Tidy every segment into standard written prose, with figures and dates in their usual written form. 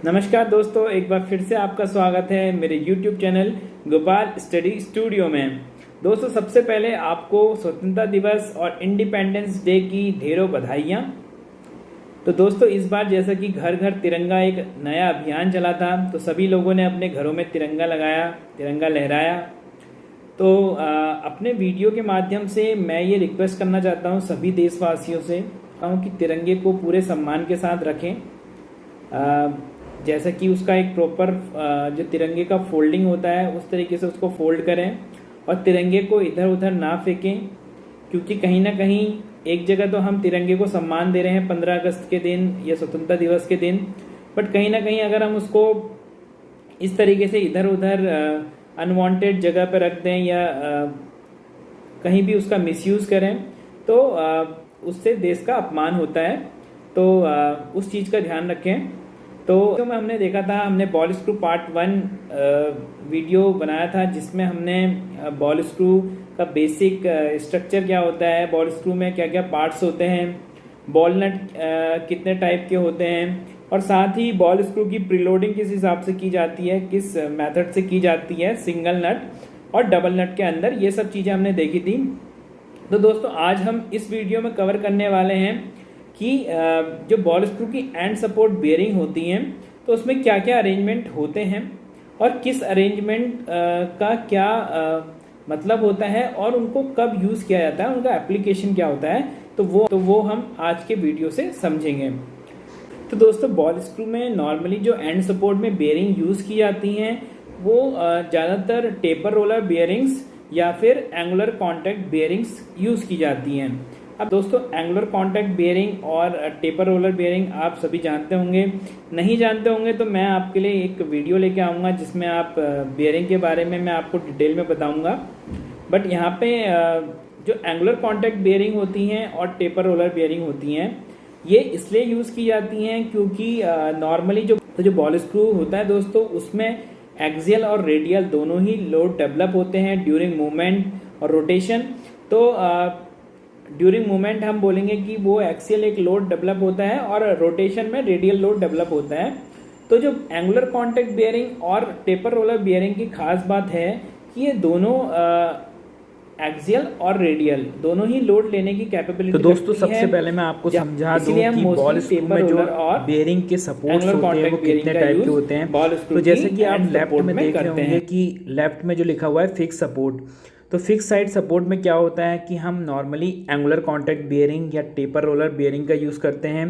नमस्कार दोस्तों, एक बार फिर से आपका स्वागत है मेरे YouTube channel Gopal study studio में। दोस्तों, सबसे पहले आपको स्वतंत्रता दिवस और इंडिपेंडेंस डे की ढेरों बधाइयाँ। तो दोस्तों, इस बार जैसा कि घर घर तिरंगा एक नया अभियान चला था, तो सभी लोगों ने अपने घरों में तिरंगा लगाया, तिरंगा लहराया। तो अपने वीडियो के माध्यम से मैं ये रिक्वेस्ट करना चाहता हूँ सभी देशवासियों से कि तिरंगे को पूरे सम्मान के साथ रखें। जैसा कि उसका एक प्रॉपर जो तिरंगे का फोल्डिंग होता है उस तरीके से उसको फोल्ड करें और तिरंगे को इधर उधर ना फेंकें, क्योंकि कहीं ना कहीं एक जगह तो हम तिरंगे को सम्मान दे रहे हैं 15 अगस्त के दिन या स्वतंत्रता दिवस के दिन, बट कहीं ना कहीं अगर हम उसको इस तरीके से इधर उधर अनवांटेड जगह पर रख दें या कहीं भी उसका मिसयूज़ करें तो उससे देश का अपमान होता है। तो उस चीज़ का ध्यान रखें। तो में हमने देखा था, हमने बॉल स्क्रू पार्ट 1 वीडियो बनाया था जिसमें हमने बॉल स्क्रू का बेसिक स्ट्रक्चर क्या होता है, बॉल स्क्रू में क्या क्या पार्ट्स होते हैं, बॉल नट कितने टाइप के होते हैं, और साथ ही बॉल स्क्रू की प्रीलोडिंग किस हिसाब से की जाती है, किस मेथड से की जाती है, सिंगल नट और डबल नट के अंदर, ये सब चीज़ें हमने देखी थी। तो दोस्तों, आज हम इस वीडियो में कवर करने वाले हैं कि जो बॉल स्क्रू की एंड सपोर्ट बेयरिंग होती हैं तो उसमें क्या क्या अरेंजमेंट होते हैं और किस अरेंजमेंट का क्या मतलब होता है और उनको कब यूज़ किया जाता है, उनका एप्लीकेशन क्या होता है, तो वो हम आज के वीडियो से समझेंगे। तो दोस्तों, बॉल स्क्रू में नॉर्मली जो एंड सपोर्ट में बेयरिंग यूज़ की जाती हैं वो ज़्यादातर टेपर रोलर बेयरिंग्स या फिर एंगुलर कॉन्टैक्ट बेयरिंग्स यूज़ की जाती हैं। अब दोस्तों, एंगुलर कॉन्टैक्ट बेयरिंग और टेपर रोलर बेयरिंग आप सभी जानते होंगे। नहीं जानते होंगे तो मैं आपके लिए एक वीडियो लेके आऊँगा जिसमें आप बेयरिंग के बारे में मैं आपको डिटेल में बताऊँगा। बट यहाँ पे जो एंगुलर कॉन्टैक्ट बेयरिंग होती हैं और टेपर रोलर बेयरिंग होती हैं ये इसलिए यूज़ की जाती हैं क्योंकि नॉर्मली जो बॉल स्क्रू होता है दोस्तों, उसमें एक्सियल और रेडियल दोनों ही लोड डेवलप होते हैं ड्यूरिंग मूवमेंट और रोटेशन। तो ड्यूरिंग मूवमेंट हम बोलेंगे कि वो एक्सियल एक लोड डेवलप होता है और रोटेशन में रेडियल लोड डेवलप होता है। तो जो एंगुलर कॉन्टैक्ट बेयरिंग और टेपर रोलर बेयरिंग की खास बात है कि ये दोनों एक्सियल और रेडियल दोनों ही लोड लेने की कैपेबिलिटी। तो दोस्तों, सबसे पहले मैं आपको समझा दूं कि बॉल स्क्रू में जो बेयरिंग के सपोर्ट्स होते हैं वो कितने टाइप के होते हैं। तो जैसे कि आप लेफ्ट में देख रहे होंगे कि लेफ्ट में जो लिखा हुआ है फिक्स सपोर्ट, तो फिक्स साइड सपोर्ट में क्या होता है कि हम नॉर्मली एंगुलर कॉन्टैक्ट बेयरिंग या टेपर रोलर बेयरिंग का यूज़ करते हैं।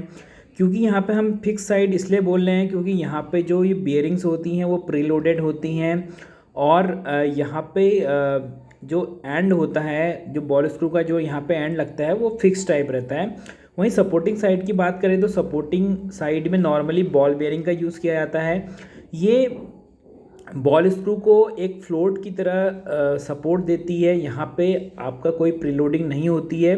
क्योंकि यहाँ पे हम फिक्स साइड इसलिए बोल रहे हैं क्योंकि यहाँ पे जो ये बेयरिंग्स होती हैं वो प्रीलोडेड होती हैं और यहाँ पे जो एंड होता है, जो बॉल स्क्रू का जो यहाँ पे एंड लगता है वो फिक्स टाइप रहता है। वहीं सपोर्टिंग साइड की बात करें तो सपोर्टिंग साइड में नॉर्मली बॉल बेयरिंग का यूज़ किया जाता है। ये बॉल स्क्रू को एक फ्लोट की तरह सपोर्ट देती है, यहाँ पे आपका कोई प्रीलोडिंग नहीं होती है।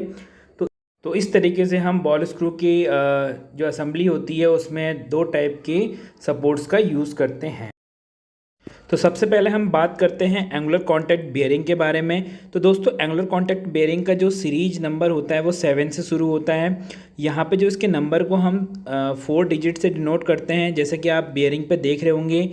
तो इस तरीके से हम बॉल स्क्रू की जो असेंबली होती है उसमें 2 टाइप के सपोर्ट्स का यूज़ करते हैं। तो सबसे पहले हम बात करते हैं एंगुलर कॉन्टैक्ट बेयरिंग के बारे में। तो दोस्तों, एंगुलर कॉन्टैक्ट बेयरिंग का जो सीरीज नंबर होता है वो 7 से शुरू होता है। यहाँ पे जो इसके नंबर को हम 4 डिजिट से डिनोट करते हैं, जैसे कि आप बेयरिंग पे देख रहे होंगे।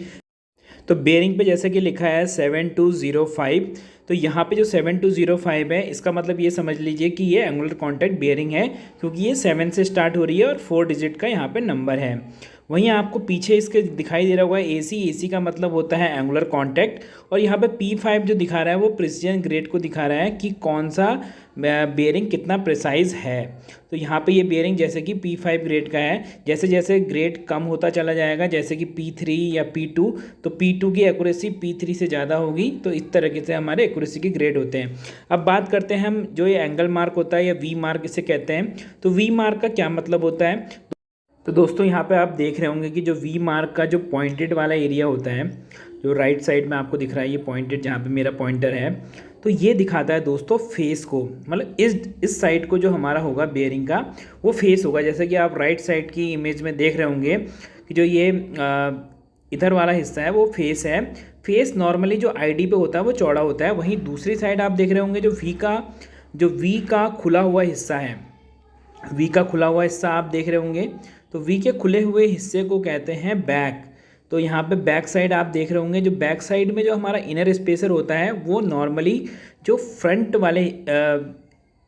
तो बेयरिंग पे जैसे कि लिखा है 7205, तो यहाँ पे जो 7205 है इसका मतलब ये समझ लीजिए कि ये एंगुलर कॉन्टैक्ट बेयरिंग है, क्योंकि ये 7 से स्टार्ट हो रही है और 4 डिजिट का यहाँ पे नंबर है। वहीं आपको पीछे इसके दिखाई दे रहा होगा AC का मतलब होता है एंगुलर कॉन्टैक्ट, और यहाँ पे P5 जो दिखा रहा है वो प्रिसीजन ग्रेड को दिखा रहा है कि कौन सा बेयरिंग कितना प्रिसाइज है। तो यहाँ पे ये बेयरिंग जैसे कि P5 ग्रेड का है, जैसे जैसे ग्रेड कम होता चला जाएगा, जैसे कि P3 या P2, तो P2 की एक्यूरेसी P3 से ज़्यादा होगी। तो इस तरीके से हमारे एक्यूरेसी के ग्रेड होते हैं। अब बात करते हैं हम जो ये एंगल मार्क होता है या V मार्क इसे कहते हैं। तो V मार्क का क्या मतलब होता है? तो दोस्तों, यहाँ पे आप देख रहे होंगे कि जो V मार्क का जो पॉइंटेड वाला एरिया होता है, जो राइट साइड में आपको दिख रहा है ये पॉइंटेड, जहाँ पे मेरा पॉइंटर है, तो ये दिखाता है दोस्तों फेस को। मतलब इस साइड को जो हमारा होगा बेयरिंग का वो फेस होगा। जैसे कि आप राइट साइड की इमेज में देख रहे होंगे कि जो ये इधर वाला हिस्सा है वो फेस है। फेस नॉर्मली जो ID पे होता है वो चौड़ा होता है। वहीं दूसरी साइड आप देख रहे होंगे जो V का खुला हुआ हिस्सा है, V का खुला हुआ हिस्सा आप देख रहे होंगे, तो V के खुले हुए हिस्से को कहते हैं बैक। तो यहाँ पे बैक साइड आप देख रहे होंगे, जो बैक साइड में जो हमारा इनर स्पेसर होता है वो नॉर्मली जो फ्रंट वाले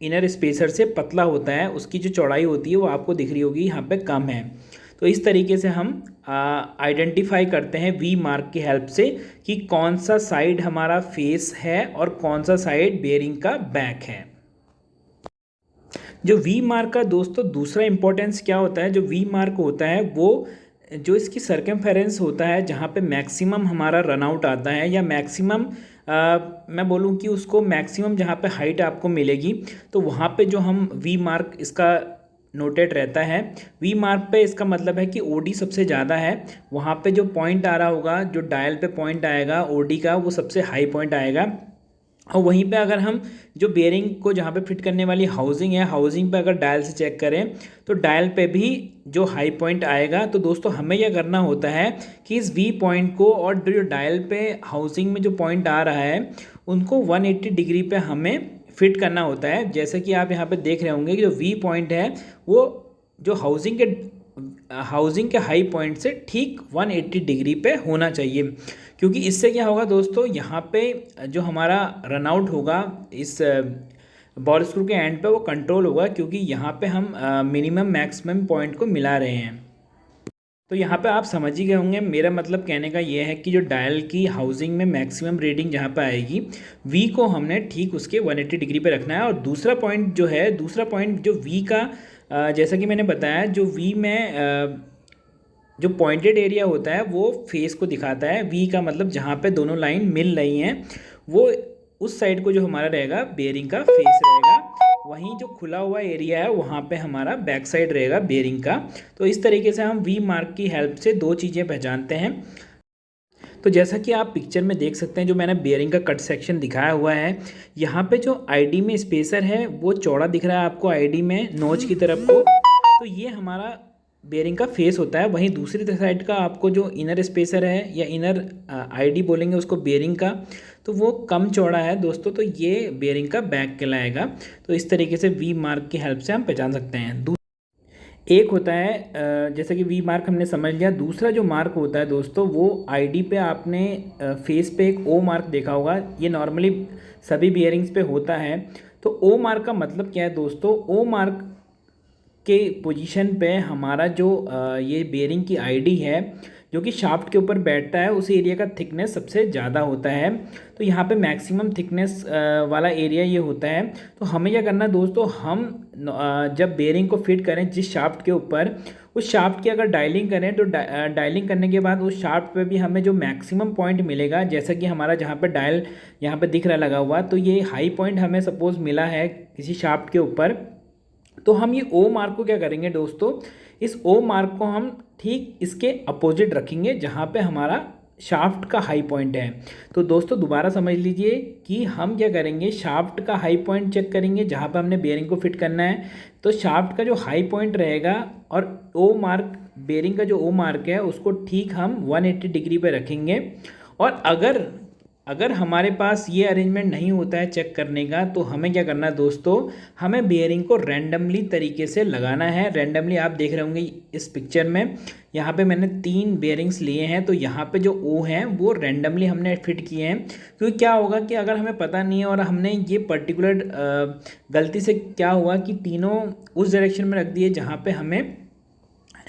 इनर स्पेसर से पतला होता है, उसकी जो चौड़ाई होती है वो आपको दिख रही होगी यहाँ पे कम है। तो इस तरीके से हम आइडेंटिफाई करते हैं वी मार्क की हेल्प से कि कौन सा साइड हमारा फेस है और कौन सा साइड बेयरिंग का बैक है। जो वी मार्क का दोस्तों दूसरा इंपॉर्टेंस क्या होता है, जो वी मार्क होता है वो जो इसकी सर्कमफेरेंस होता है, जहाँ पे मैक्सिमम हमारा रनआउट आता है या मैक्सिमम मैं बोलूँ कि उसको मैक्सिमम जहाँ पे हाइट आपको मिलेगी, तो वहाँ पे जो हम वी मार्क इसका नोटेड रहता है। वी मार्क पे इसका मतलब है कि ओडी सबसे ज़्यादा है, वहाँ पे जो पॉइंट आ रहा होगा, जो डायल पे पॉइंट आएगा ओडी का, वो सबसे हाई पॉइंट आएगा। और वहीं पे अगर हम जो बेयरिंग को जहाँ पे फिट करने वाली हाउसिंग है, हाउसिंग पे अगर डायल से चेक करें तो डायल पे भी जो हाई पॉइंट आएगा। तो दोस्तों हमें यह करना होता है कि इस वी पॉइंट को और जो डायल पे हाउसिंग में जो पॉइंट आ रहा है उनको 180 डिग्री पे हमें फिट करना होता है। जैसे कि आप यहाँ पे देख रहे होंगे कि जो वी पॉइंट है वो जो हाउसिंग के हाई पॉइंट से ठीक 180 डिग्री पे होना चाहिए, क्योंकि इससे क्या होगा दोस्तों, यहाँ पे जो हमारा रनआउट होगा इस बॉल स्क्रू के एंड पे वो कंट्रोल होगा, क्योंकि यहाँ पे हम मिनिमम मैक्सिमम पॉइंट को मिला रहे हैं। तो यहाँ पे आप समझ ही गए होंगे, मेरा मतलब कहने का ये है कि जो डायल की हाउसिंग में मैक्सिमम रीडिंग जहाँ पे आएगी, वी को हमने ठीक उसके 180 डिग्री पे रखना है। और दूसरा पॉइंट जो वी का जैसा कि मैंने बताया, जो वी में जो पॉइंटेड एरिया होता है वो फेस को दिखाता है। वी का मतलब जहाँ पे दोनों लाइन मिल रही हैं वो उस साइड को जो हमारा रहेगा बेयरिंग का फेस रहेगा, वहीं जो खुला हुआ एरिया है वहाँ पे हमारा बैक साइड रहेगा बेयरिंग का। तो इस तरीके से हम वी मार्क की हेल्प से दो चीज़ें पहचानते हैं। तो जैसा कि आप पिक्चर में देख सकते हैं, जो मैंने बेयरिंग का कट सेक्शन दिखाया हुआ है, यहाँ पे जो आईडी में स्पेसर है वो चौड़ा दिख रहा है आपको आईडी में नोच की तरफ को, तो ये हमारा बेयरिंग का फेस होता है। वहीं दूसरी साइड का आपको जो इनर स्पेसर है या इनर आईडी बोलेंगे उसको बेयरिंग का, तो वो कम चौड़ा है दोस्तों, तो ये बेयरिंग का बैक कहलाएगा। तो इस तरीके से वी मार्क की हेल्प से हम पहचान सकते हैं। एक होता है जैसे कि वी मार्क हमने समझ लिया, दूसरा जो मार्क होता है दोस्तों वो आईडी पे आपने फेस पे एक ओ मार्क देखा होगा, ये नॉर्मली सभी बियरिंग्स पे होता है। तो ओ मार्क का मतलब क्या है दोस्तों, ओ मार्क के पोजीशन पे हमारा जो ये बेयरिंग की आईडी है जो कि शाफ्ट के ऊपर बैठता है, उस एरिया का थिकनेस सबसे ज़्यादा होता है। तो यहाँ पे मैक्सिमम थिकनेस वाला एरिया ये होता है। तो हमें क्या करना है दोस्तों, हम जब बेयरिंग को फिट करें जिस शाफ्ट के ऊपर, उस शाफ्ट की अगर डायलिंग करें तो डायलिंग करने के बाद उस शाफ्ट पे भी हमें जो मैक्सिमम पॉइंट मिलेगा, जैसा कि हमारा जहाँ पे डायल यहाँ पे दिख रहा लगा हुआ, तो ये हाई पॉइंट हमें सपोज़ मिला है किसी शाफ्ट के ऊपर, तो हम ये ओ मार्क को क्या करेंगे दोस्तों, इस ओ मार्क को हम ठीक इसके अपोजिट रखेंगे जहाँ पे हमारा शाफ्ट का हाई पॉइंट है। तो दोस्तों दोबारा समझ लीजिए कि हम क्या करेंगे, शाफ्ट का हाई पॉइंट चेक करेंगे जहाँ पे हमने बेयरिंग को फिट करना है। तो शाफ्ट का जो हाई पॉइंट रहेगा और ओ मार्क, बेयरिंग का जो ओ मार्क है उसको ठीक हम 180 डिग्री पे रखेंगे। और अगर हमारे पास ये अरेंजमेंट नहीं होता है चेक करने का, तो हमें क्या करना है दोस्तों, हमें बेयरिंग को रैंडमली तरीके से लगाना है। रैंडमली आप देख रहे होंगे इस पिक्चर में, यहाँ पे मैंने 3 बेयरिंग्स लिए हैं, तो यहाँ पे जो ओ हैं वो रैंडमली हमने फिट किए हैं। क्योंकि क्या होगा कि अगर हमें पता नहीं है और हमने ये पर्टिकुलर गलती से क्या हुआ कि तीनों उस डायरेक्शन में रख दिए जहाँ पे हमें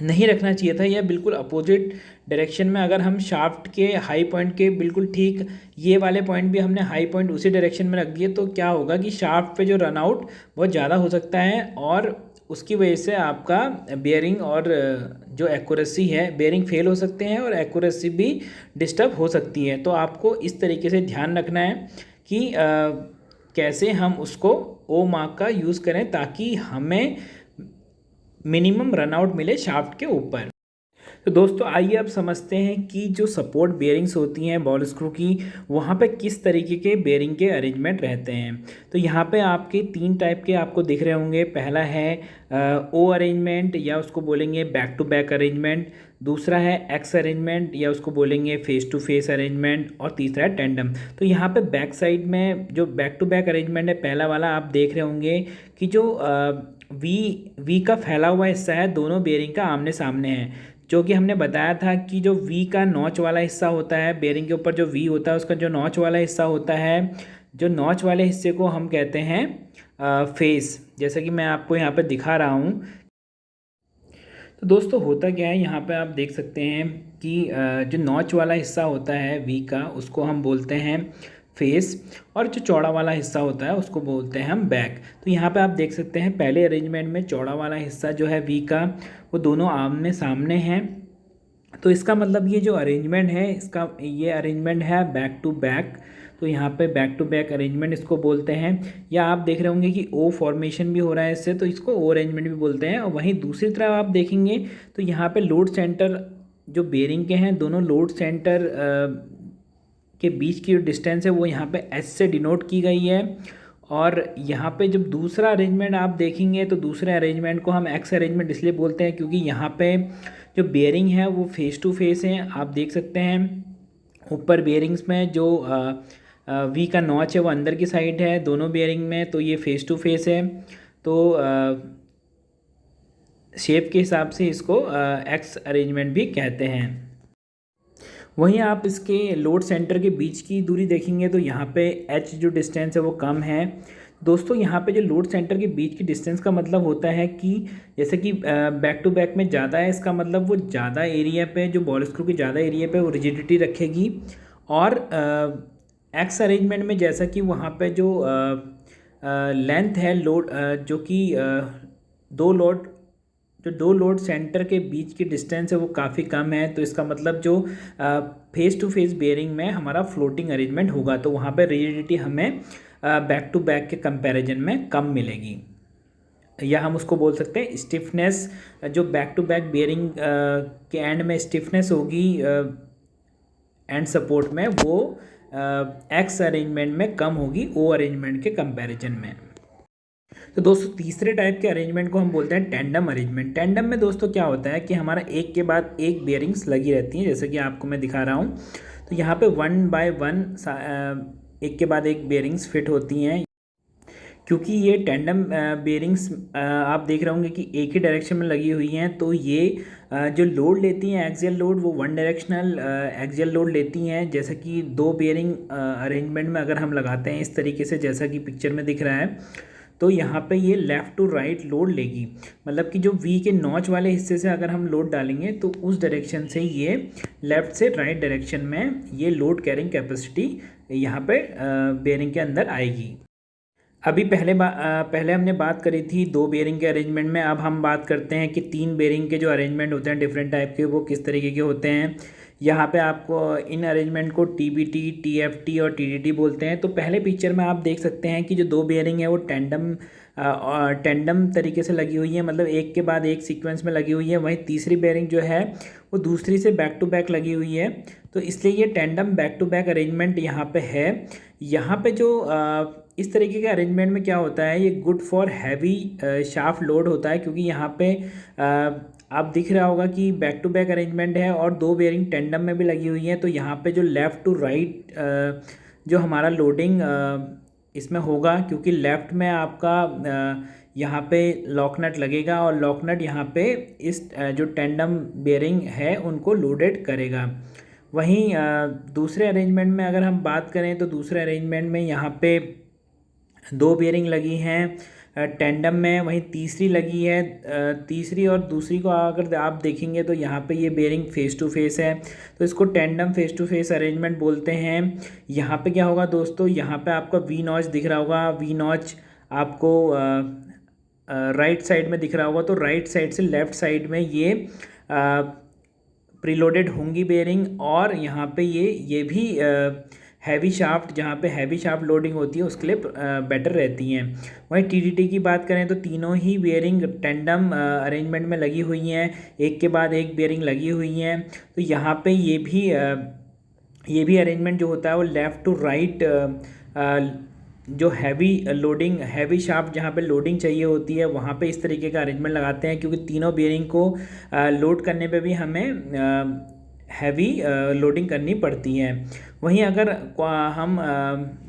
नहीं रखना चाहिए था, या बिल्कुल अपोजिट डायरेक्शन में, अगर हम शाफ्ट के हाई पॉइंट के बिल्कुल ठीक ये वाले पॉइंट भी हमने हाई पॉइंट उसी डायरेक्शन में रख दिए, तो क्या होगा कि शाफ्ट पे जो रनआउट बहुत ज़्यादा हो सकता है और उसकी वजह से आपका बेयरिंग और जो एक्यूरेसी है, बेयरिंग फेल हो सकते हैं और एक्यूरेसी भी डिस्टर्ब हो सकती है। तो आपको इस तरीके से ध्यान रखना है कि कैसे हम उसको ओ मार्क का यूज़ करें ताकि हमें मिनिमम रनआउट मिले शाफ्ट के ऊपर। तो दोस्तों आइए अब समझते हैं कि जो सपोर्ट बेयरिंग्स होती हैं बॉल स्क्रू की, वहाँ पे किस तरीके के बेयरिंग के अरेंजमेंट रहते हैं। तो यहाँ पे आपके 3 टाइप के आपको दिख रहे होंगे। पहला है ओ अरेंजमेंट या उसको बोलेंगे बैक टू बैक अरेंजमेंट, दूसरा है एक्स अरेंजमेंट या उसको बोलेंगे फेस टू फेस अरेंजमेंट, और तीसरा है टेंडम। तो यहाँ पे बैक साइड में जो बैक टू बैक अरेंजमेंट है पहला वाला, आप देख रहे होंगे कि जो वी का फैला हुआ हिस्सा है दोनों बेयरिंग का आमने सामने है। जो कि हमने बताया था कि जो वी का नॉच वाला हिस्सा होता है, बेरिंग के ऊपर जो वी होता है उसका जो नॉच वाला हिस्सा होता है, जो नॉच वाले हिस्से को हम कहते हैं फेस, जैसा कि मैं आपको यहाँ पे दिखा रहा हूँ। तो दोस्तों होता क्या है, यहाँ पे आप देख सकते हैं कि जो नॉच वाला हिस्सा होता है वी का, उसको हम बोलते हैं फेस, और जो चौड़ा वाला हिस्सा होता है उसको बोलते हैं हम बैक। तो यहाँ पे आप देख सकते हैं पहले अरेंजमेंट में चौड़ा वाला हिस्सा जो है वी का, वो दोनों आमने सामने हैं। तो इसका मतलब ये जो अरेंजमेंट है, इसका ये अरेंजमेंट है बैक टू बैक। तो यहाँ पे बैक टू बैक अरेंजमेंट इसको बोलते हैं। या आप देख रहे होंगे कि ओ फॉर्मेशन भी हो रहा है इससे, तो इसको ओ अरेंजमेंट भी बोलते हैं। और वहीं दूसरी तरफ आप देखेंगे तो यहाँ पे लोड सेंटर जो बेरिंग के हैं, दोनों लोड सेंटर के बीच की जो डिस्टेंस है वो यहाँ पे एस से डिनोट की गई है। और यहाँ पे जब दूसरा अरेंजमेंट आप देखेंगे तो दूसरे अरेंजमेंट को हम एक्स अरेंजमेंट इसलिए बोलते हैं क्योंकि यहाँ पे जो बेरिंग है वो फेस टू फेस हैं। आप देख सकते हैं ऊपर बेरिंग्स में जो वी का नॉच है वो अंदर की साइड है दोनों बेरिंग में, तो ये फेस टू फेस है। तो शेप के हिसाब से इसको एक्स अरेंजमेंट भी कहते हैं। वहीं आप इसके लोड सेंटर के बीच की दूरी देखेंगे तो यहाँ पे एच जो डिस्टेंस है वो कम है। दोस्तों यहाँ पे जो लोड सेंटर के बीच की डिस्टेंस का मतलब होता है कि जैसे कि बैक टू बैक में ज़्यादा है, इसका मतलब वो ज़्यादा एरिया पे, जो बॉल स्क्रू की ज़्यादा एरिया पे वो रिजिडिटी रखेगी। और एक्स अरेंजमेंट में जैसा कि वहाँ पे जो लेंथ है लोड जो कि दो लोड सेंटर के बीच की डिस्टेंस है वो काफ़ी कम है, तो इसका मतलब जो फेस टू फेस बेयरिंग में हमारा फ्लोटिंग अरेंजमेंट होगा तो वहाँ पे रिजिडिटी हमें बैक टू बैक के कंपैरिजन में कम मिलेगी। या हम उसको बोल सकते हैं स्टिफनेस, जो बैक टू बैक बेयरिंग के एंड में स्टिफनेस होगी एंड सपोर्ट में, वो एक्स अरेंजमेंट में कम होगी ओ अरेंजमेंट के कंपैरिजन में। तो दोस्तों तीसरे टाइप के अरेंजमेंट को हम बोलते हैं टेंडम अरेंजमेंट। टेंडम में दोस्तों क्या होता है कि हमारा एक के बाद एक बेयरिंग्स लगी रहती हैं, जैसे कि आपको मैं दिखा रहा हूँ। तो यहाँ पे 1 बाय 1 एक के बाद एक बेयरिंग्स फिट होती हैं। क्योंकि ये टेंडम बेयरिंग्स आप देख रहे होंगे कि एक ही डायरेक्शन में लगी हुई हैं, तो ये जो लोड लेती हैं एक्सियल लोड, वो वन डायरेक्शनल एक्सियल लोड लेती हैं। जैसा कि दो बेयरिंग अरेंजमेंट में अगर हम लगाते हैं इस तरीके से, जैसा कि पिक्चर में दिख रहा है, तो यहाँ पे ये लेफ़्ट टू राइट लोड लेगी। मतलब कि जो वी के नॉच वाले हिस्से से अगर हम लोड डालेंगे तो उस डायरेक्शन से ये लेफ़्ट से राइट डायरेक्शन में ये लोड कैरिंग कैपेसिटी यहाँ पे बेयरिंग के अंदर आएगी। अभी पहले हमने बात करी थी दो बेयरिंग के अरेंजमेंट में। अब हम बात करते हैं कि तीन बेयरिंग के जो अरेंजमेंट होते हैं डिफरेंट टाइप के, वो किस तरीके के होते हैं। यहाँ पे आपको इन अरेंजमेंट को TBT, TFT और TDT बोलते हैं। तो पहले पिक्चर में आप देख सकते हैं कि जो दो बेयरिंग है वो टेंडम तरीके से लगी हुई है, मतलब एक के बाद एक सीक्वेंस में लगी हुई है। वहीं तीसरी बेयरिंग जो है वो दूसरी से बैक टू बैक लगी हुई है, तो इसलिए ये tandem back to back arrangement यहाँ पे है। यहाँ पे जो इस तरीके के अरेंजमेंट में क्या होता है, ये good for heavy shaft load होता है, क्योंकि यहाँ पे आप दिख रहा होगा कि बैक टू बैक अरेंजमेंट है और दो बेयरिंग टेंडम में भी लगी हुई हैं। तो यहाँ पे जो लेफ़्ट टू राइट जो हमारा लोडिंग इसमें होगा, क्योंकि लेफ़्ट में आपका यहाँ पे लॉक नट लगेगा और लॉक नट यहाँ पे इस जो टेंडम बेयरिंग है उनको लोडेड करेगा। वहीं दूसरे अरेंजमेंट में अगर हम बात करें तो दूसरे अरेंजमेंट में यहाँ पे दो बेयरिंग लगी हैं टेंडम में, वहीं तीसरी लगी है। तीसरी और दूसरी को अगर आप देखेंगे तो यहाँ पे ये बेयरिंग फेस टू फेस है, तो इसको tandem face to face arrangement बोलते हैं। यहाँ पे क्या होगा दोस्तों, यहाँ पे आपका वी नॉच दिख रहा होगा। वी नॉच आपको राइट साइड में दिख रहा होगा, तो राइट साइड से लेफ़्ट साइड में ये प्रीलोडेड होंगी बेयरिंग। और यहाँ पे ये भी हैवी शाफ्ट, जहाँ पे हैवी शाफ्ट लोडिंग होती है उसके लिए बेटर रहती हैं। वहीं TDT की बात करें तो तीनों ही बेयरिंग टेंडम अरेंजमेंट में लगी हुई हैं, एक के बाद एक बेयरिंग लगी हुई हैं। तो यहाँ पे ये भी अरेंजमेंट जो होता है वो लेफ़्ट टू राइट जो हैवी शाफ्ट जहाँ पे लोडिंग चाहिए होती है वहाँ पे इस तरीके का अरेंजमेंट लगाते हैं, क्योंकि तीनों बेयरिंग को लोड करने पे भी हमें हैवी लोडिंग करनी पड़ती है। वहीं अगर हम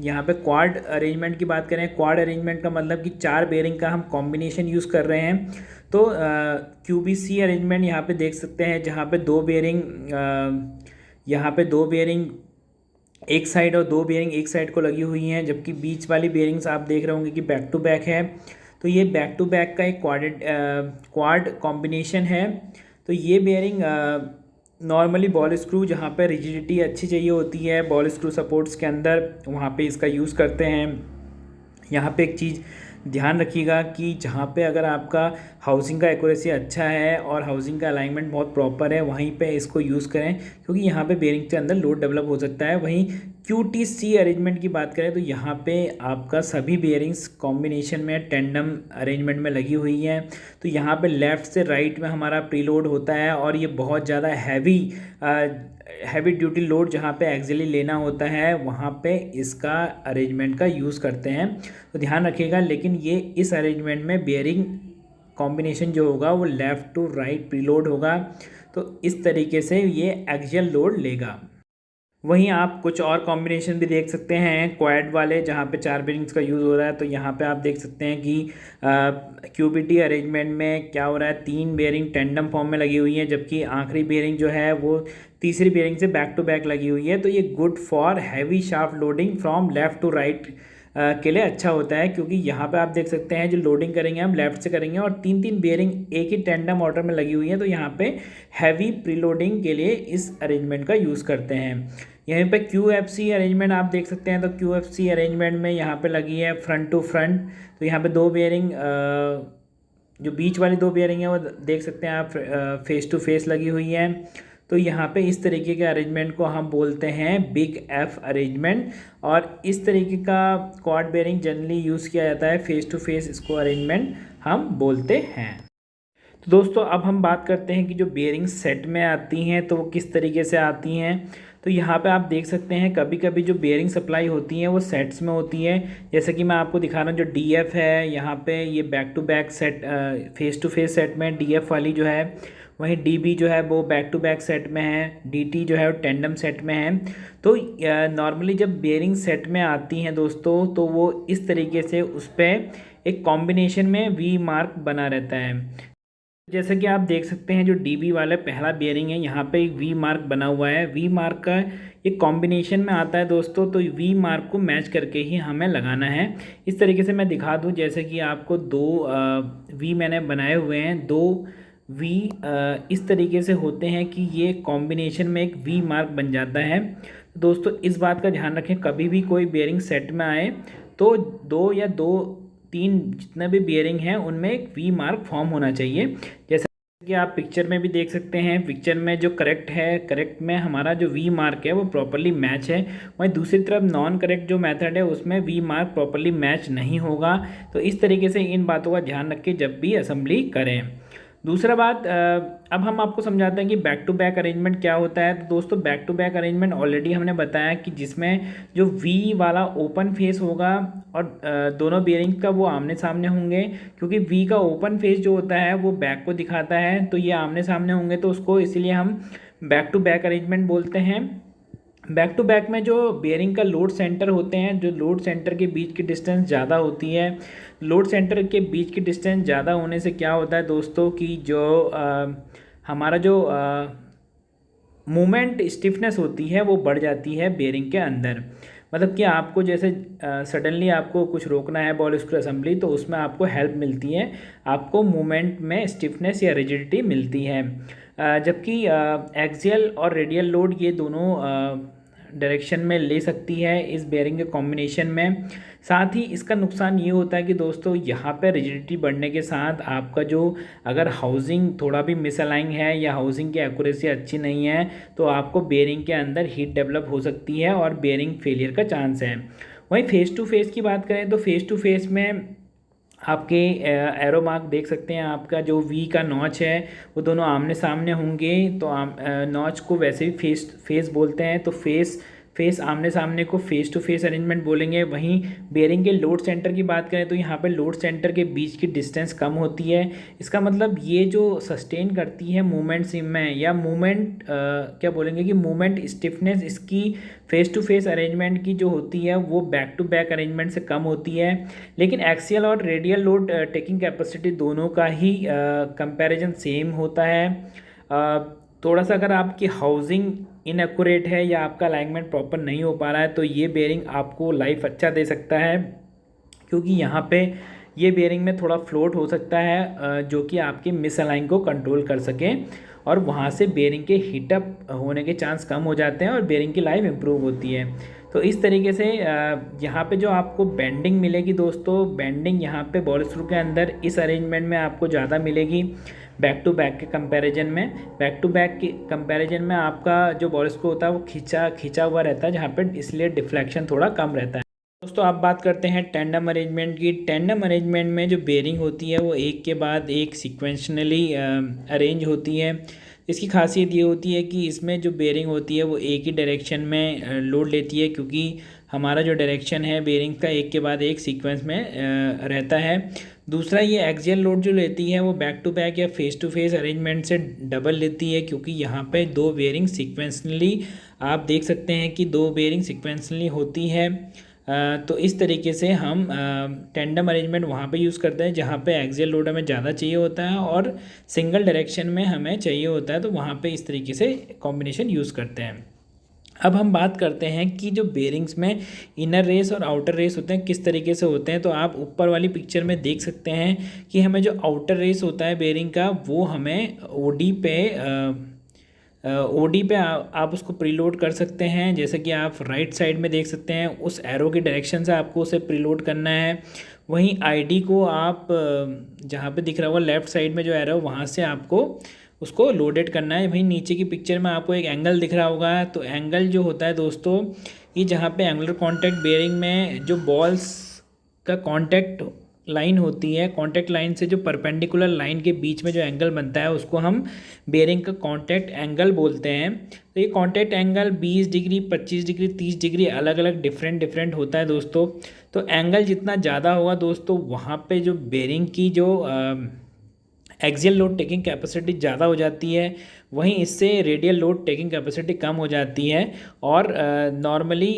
यहाँ पे क्वाड अरेंजमेंट की बात करें, क्वाड अरेंजमेंट का मतलब कि 4 बेयरिंग का हम कॉम्बिनेशन यूज़ कर रहे हैं। तो QBC अरेंजमेंट यहाँ पे देख सकते हैं, जहाँ पे 2 बेयरिंग यहाँ पे 2 बेयरिंग एक साइड और 2 बेयरिंग एक साइड को लगी हुई हैं, जबकि बीच वाली बेयरिंग्स आप देख रहे होंगे कि बैक टू बैक है। तो ये बैक टू बैक का एक क्वाड कॉम्बिनेशन है। तो ये बेयरिंग नॉर्मली बॉल स्क्रू, जहाँ पे रिजिडिटी अच्छी चाहिए होती है बॉल स्क्रू सपोर्ट्स के अंदर, वहाँ पे इसका यूज़ करते हैं। यहाँ पे एक चीज़ ध्यान रखिएगा कि जहाँ पे अगर आपका हाउसिंग का एक्यूरेसी अच्छा है और हाउसिंग का अलाइनमेंट बहुत प्रॉपर है, वहीं पे इसको यूज़ करें, क्योंकि यहाँ पे बेयरिंग के अंदर लोड डेवलप हो सकता है। वहीं QTC अरेंजमेंट की बात करें तो यहाँ पे आपका सभी बेयरिंग्स कॉम्बिनेशन में टेंडम अरेंजमेंट में लगी हुई हैं। तो यहाँ पे लेफ़्ट से राइट में हमारा प्रीलोड होता है, और ये बहुत ज़्यादा हैवी ड्यूटी लोड जहाँ पे एक्सियली लेना होता है, वहाँ पे इसका अरेंजमेंट का यूज़ करते हैं। तो ध्यान रखिएगा। लेकिन ये इस अरेंजमेंट में बेयरिंग कॉम्बिनेशन जो होगा वो लेफ़्ट टू राइट प्रीलोड होगा, तो इस तरीके से ये एक्सियल लोड लेगा। वहीं आप कुछ और कॉम्बिनेशन भी देख सकते हैं क्वाड वाले, जहाँ पे 4 बेयरिंग्स का यूज़ हो रहा है। तो यहाँ पे आप देख सकते हैं कि QBT अरेंजमेंट में क्या हो रहा है, 3 बेयरिंग टेंडम फॉर्म में लगी हुई है, जबकि आखिरी बेयरिंग जो है वो तीसरी बेयरिंग से बैक टू बैक लगी हुई है। तो ये good for heavy shaft loading from left to right के लिए अच्छा होता है, क्योंकि यहाँ पे आप देख सकते हैं जो लोडिंग करेंगे हम लेफ़्ट से करेंगे, और 3 बेयरिंग एक ही टेंडम ऑर्डर में लगी हुई है। तो यहाँ पे हैवी प्रीलोडिंग के लिए इस अरेंजमेंट का यूज़ करते हैं। यहीं पे QFC अरेंजमेंट आप देख सकते हैं। तो QFC अरेंजमेंट में यहाँ पे लगी है फ्रंट टू फ्रंट। तो यहाँ पे 2 बेयरिंग, जो बीच वाली 2 बेयरिंग है वो देख सकते हैं आप, फेस टू फेस लगी हुई है। तो यहाँ पे इस तरीके के अरेंजमेंट को हम बोलते हैं बिग F अरेंजमेंट, और इस तरीके का क्वाड बेयरिंग जनरली यूज़ किया जाता है, फेस टू फेस इसको अरेंजमेंट हम बोलते हैं। तो दोस्तों अब हम बात करते हैं कि जो बेयरिंग सेट में आती हैं तो वो किस तरीके से आती हैं। तो यहाँ पे आप देख सकते हैं कभी कभी जो बेयरिंग सप्लाई होती हैं वो सेट्स में होती है, जैसे कि मैं आपको दिखा रहा हूँ। जो DF है यहाँ पे, ये back to back set, face to face set में DF वाली जो है, वहीं DB जो है वो बैक टू बैक सेट में है, DT जो है वो टेंडम सेट में है। तो नॉर्मली जब बेयरिंग सेट में आती हैं दोस्तों, तो वो इस तरीके से उस पर एक कॉम्बिनेशन में V मार्क बना रहता है। जैसे कि आप देख सकते हैं जो DB वाला पहला बेयरिंग है, यहाँ पे एक V मार्क बना हुआ है। V मार्क का एक कॉम्बिनेशन में आता है दोस्तों, तो V मार्क को मैच करके ही हमें लगाना है। इस तरीके से मैं दिखा दूँ, जैसे कि आपको 2 V मैंने बनाए हुए हैं, 2 V इस तरीके से होते हैं कि ये कॉम्बिनेशन में एक V मार्क बन जाता है। दोस्तों इस बात का ध्यान रखें, कभी भी कोई बेयरिंग सेट में आए तो 2 या 3 जितने भी बेयरिंग हैं उनमें एक V मार्क फॉर्म होना चाहिए। जैसा कि आप पिक्चर में भी देख सकते हैं, पिक्चर में जो करेक्ट है, करेक्ट में हमारा जो V मार्क है वो प्रॉपरली मैच है। वहीं दूसरी तरफ नॉन करेक्ट जो मेथड है उसमें V मार्क प्रॉपरली मैच नहीं होगा। तो इस तरीके से इन बातों का ध्यान रखें जब भी असेंबली करें। दूसरा बात, अब हम आपको समझाते हैं कि बैक टू बैक अरेंजमेंट क्या होता है। तो दोस्तों back to back arrangement already हमने बताया कि जिसमें जो V वाला ओपन फेस होगा और दोनों बेयरिंग का वो आमने सामने होंगे, क्योंकि V का ओपन फेस जो होता है वो बैक को दिखाता है, तो ये आमने सामने होंगे, तो उसको इसीलिए हम बैक टू बैक अरेंजमेंट बोलते हैं। बैक टू बैक में जो बेयरिंग का लोड सेंटर होते हैं, जो लोड सेंटर के बीच की डिस्टेंस ज़्यादा होती है, लोड सेंटर के बीच की डिस्टेंस ज़्यादा होने से क्या होता है दोस्तों कि जो हमारा जो मूवमेंट स्टिफनेस होती है वो बढ़ जाती है बेयरिंग के अंदर। मतलब कि आपको जैसे सडनली आपको कुछ रोकना है बॉल स्क्रू असेंबली, तो उसमें आपको हेल्प मिलती है, आपको मूवमेंट में स्टिफनेस या रिजिडिटी मिलती है। जबकि एक्सियल और रेडियल लोड ये दोनों डायरेक्शन में ले सकती है इस बेयरिंग के कॉम्बिनेशन में। साथ ही इसका नुकसान ये होता है कि दोस्तों यहाँ पे रिजिडिटी बढ़ने के साथ आपका जो अगर हाउसिंग थोड़ा भी मिसअलाइन है या हाउसिंग की एक्यूरेसी अच्छी नहीं है, तो आपको बेयरिंग के अंदर हीट डेवलप हो सकती है और बेयरिंग फेलियर का चांस है। वहीं फेस टू फेस की बात करें तो फेस टू फेस में आपके एरो मार्क देख सकते हैं, आपका जो V का नॉच है वो दोनों आमने सामने होंगे, तो नॉच को वैसे भी फेस बोलते हैं। तो फेस आमने सामने को फेस टू फेस अरेंजमेंट बोलेंगे। वहीं बेयरिंग के लोड सेंटर की बात करें तो यहाँ पे लोड सेंटर के बीच की डिस्टेंस कम होती है। इसका मतलब ये जो सस्टेन करती है मूवमेंट्स में, या मूवमेंट क्या बोलेंगे कि मूवमेंट स्टिफनेस इसकी फेस टू फेस अरेंजमेंट की जो होती है वो बैक टू बैक अरेंजमेंट से कम होती है। लेकिन एक्सियल और रेडियल लोड टेकिंग कैपेसिटी दोनों का ही कंपैरिजन सेम होता है। थोड़ा सा अगर आपकी हाउसिंग इनएक्यूरेट है या आपका अलाइनमेंट प्रॉपर नहीं हो पा रहा है तो ये बेयरिंग आपको लाइफ अच्छा दे सकता है, क्योंकि यहाँ पे ये बेयरिंग में थोड़ा फ्लोट हो सकता है जो कि आपकी मिस अलाइन को कंट्रोल कर सके, और वहाँ से बेयरिंग के हीटअप होने के चांस कम हो जाते हैं और बेयरिंग की लाइफ इम्प्रूव होती है। तो इस तरीके से यहाँ पे जो आपको बेंडिंग मिलेगी दोस्तों, बेंडिंग यहाँ पे बॉल स्क्रू के अंदर इस अरेंजमेंट में आपको ज़्यादा मिलेगी बैक टू बैक के कंपैरिजन में। बैक टू बैक के कंपैरिजन में आपका जो बॉल स्क्रू होता है वो खींचा हुआ रहता है, जहाँ पे इसलिए डिफ्लेक्शन थोड़ा कम रहता है। दोस्तों आप बात करते हैं टेंडम अरेंजमेंट की। टेंडम अरेंजमेंट में जो बेयरिंग होती है वो एक के बाद एक सिक्वेंशनली अरेंज होती है। इसकी खासियत ये होती है कि इसमें जो बेयरिंग होती है वो एक ही डायरेक्शन में लोड लेती है, क्योंकि हमारा जो डायरेक्शन है बेयरिंग का एक के बाद एक सीक्वेंस में रहता है। दूसरा, ये एक्सियल लोड जो लेती है वो बैक टू बैक या फेस टू फेस अरेंजमेंट से डबल लेती है, क्योंकि यहाँ पे दो बेयरिंग सिक्वेंसली आप देख सकते हैं कि दो बेयरिंग सिक्वेंसली होती है। तो इस तरीके से हम टेंडम अरेंजमेंट वहाँ पे यूज़ करते हैं जहाँ पे एक्सियल लोड हमें ज़्यादा चाहिए होता है और सिंगल डायरेक्शन में हमें चाहिए होता है, तो वहाँ पे इस तरीके से कॉम्बिनेशन यूज़ करते हैं। अब हम बात करते हैं कि जो बेयरिंग्स में इनर रेस और आउटर रेस होते हैं किस तरीके से होते हैं। तो आप ऊपर वाली पिक्चर में देख सकते हैं कि हमें जो आउटर रेस होता है बेयरिंग का वो हमें ओडी पे आप उसको प्रीलोड कर सकते हैं। जैसे कि आप राइट साइड में देख सकते हैं, उस एरो की डायरेक्शन से आपको उसे प्रीलोड करना है। वहीं आईडी को आप जहाँ पे दिख रहा होगा लेफ़्ट साइड में जो एरो, वहाँ से आपको उसको लोडेड करना है। वहीं नीचे की पिक्चर में आपको एक एंगल दिख रहा होगा, तो एंगल जो होता है दोस्तों, ये जहाँ पे एंगुलर कॉन्टैक्ट बेयरिंग में जो बॉल्स का कॉन्टैक्ट लाइन होती है, कॉन्टैक्ट लाइन से जो परपेंडिकुलर लाइन के बीच में जो एंगल बनता है उसको हम बेयरिंग का कॉन्टैक्ट एंगल बोलते हैं। तो ये contact angle 20 degree, 25 degree, 30 degree अलग अलग डिफरेंट होता है दोस्तों। तो एंगल जितना ज़्यादा होगा दोस्तों, वहाँ पे जो बेयरिंग की जो एक्सियल लोड टेकिंग कैपेसिटी ज़्यादा हो जाती है, वहीं इससे रेडियल लोड टेकिंग कैपेसिटी कम हो जाती है। और नॉर्मली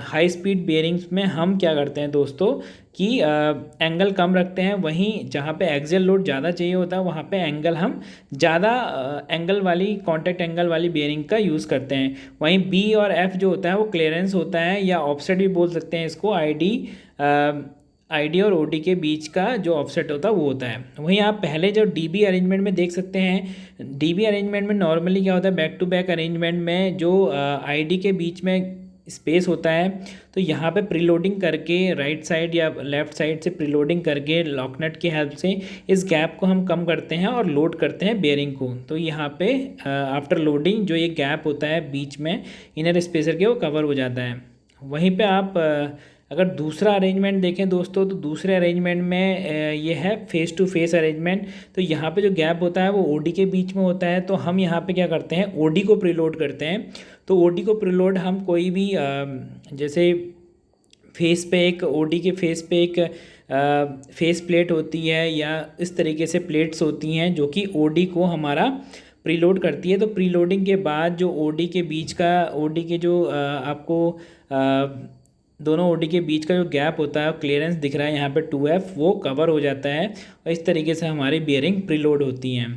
हाई स्पीड बेयरिंग्स में हम क्या करते हैं दोस्तों कि एंगल कम रखते हैं, वहीं जहाँ पे एक्सियल लोड ज़्यादा चाहिए होता है वहाँ पे एंगल हम ज़्यादा एंगल वाली कॉन्टैक्ट एंगल वाली बेयरिंग का यूज़ करते हैं। वहीं बी और एफ जो होता है वो क्लियरेंस होता है, या ऑफसेट भी बोल सकते हैं इसको। आईडी और ओडी के बीच का जो ऑफसेट होता है वो होता है। वहीं आप पहले जो डीबी अरेंजमेंट में देख सकते हैं, डीबी अरेंजमेंट में नॉर्मली क्या होता है, बैक टू बैक अरेंजमेंट में जो आईडी के बीच में स्पेस होता है, तो यहाँ पे प्रीलोडिंग करके राइट साइड या लेफ़्ट साइड से प्रीलोडिंग करके लॉकनट की हेल्प से इस गैप को हम कम करते हैं और लोड करते हैं बेयरिंग को। तो यहाँ पे आफ्टर लोडिंग जो ये गैप होता है बीच में इनर स्पेसर के, वो कवर हो जाता है। वहीं पे आप अगर दूसरा अरेंजमेंट देखें दोस्तों, तो दूसरे अरेंजमेंट में ये है फेस टू फेस अरेंजमेंट। तो यहाँ पे जो गैप होता है वो ओडी के बीच में होता है, तो हम यहाँ पे क्या करते हैं, ओडी को प्रीलोड करते हैं। तो ओडी को प्रीलोड हम कोई भी जैसे फेस पे एक ओडी के फेस पे एक फेस प्लेट होती है, या इस तरीके से प्लेट्स होती हैं जो कि ओडी को हमारा प्रीलोड करती है। तो प्रीलोडिंग के बाद जो ओडी के बीच का, ओडी के जो आपको दोनों ओडी के बीच का जो गैप होता है, क्लियरेंस दिख रहा है यहाँ पे 2F, वो कवर हो जाता है और इस तरीके से हमारी बेयरिंग प्रीलोड होती हैं।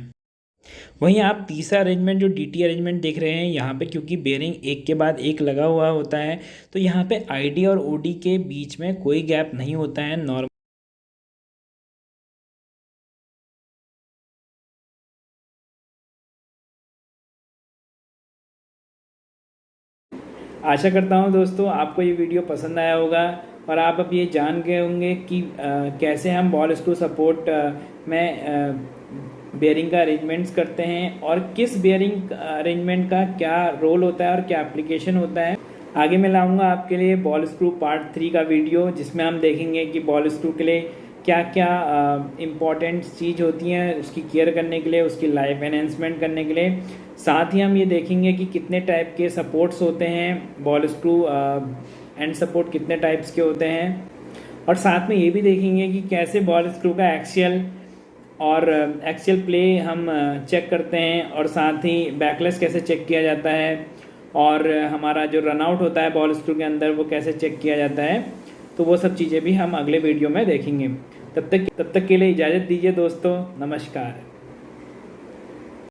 वहीं आप तीसरा अरेंजमेंट जो डीटी अरेंजमेंट देख रहे हैं, यहाँ पे क्योंकि बेयरिंग एक के बाद एक लगा हुआ होता है, तो यहाँ पे आईडी और ओडी के बीच में कोई गैप नहीं होता है। नॉर्मल आशा करता हूँ दोस्तों आपको ये वीडियो पसंद आया होगा और आप अब ये जान गए होंगे कि कैसे हम बॉल स्क्रू सपोर्ट में बेयरिंग का अरेंजमेंट्स करते हैं और किस बेयरिंग अरेंजमेंट का क्या रोल होता है और क्या एप्लीकेशन होता है। आगे मैं लाऊंगा आपके लिए बॉल स्क्रू पार्ट 3 का वीडियो, जिसमें हम देखेंगे कि बॉल स्क्रू के लिए क्या क्या इम्पॉर्टेंट चीज़ होती हैं उसकी केयर करने के लिए, उसकी लाइफ एनहेंसमेंट करने के लिए। साथ ही हम ये देखेंगे कि कितने टाइप के सपोर्ट्स होते हैं, बॉल स्क्रू एंड सपोर्ट कितने टाइप्स के होते हैं, और साथ में ये भी देखेंगे कि कैसे बॉल स्क्रू का एक्सियल प्ले हम चेक करते हैं, और साथ ही बैकलेस कैसे चेक किया जाता है, और हमारा जो रन आउट होता है बॉल स्क्रू के अंदर वो कैसे चेक किया जाता है। तो वो सब चीज़ें भी हम अगले वीडियो में देखेंगे। तब तक के लिए इजाज़त दीजिए दोस्तों, नमस्कार।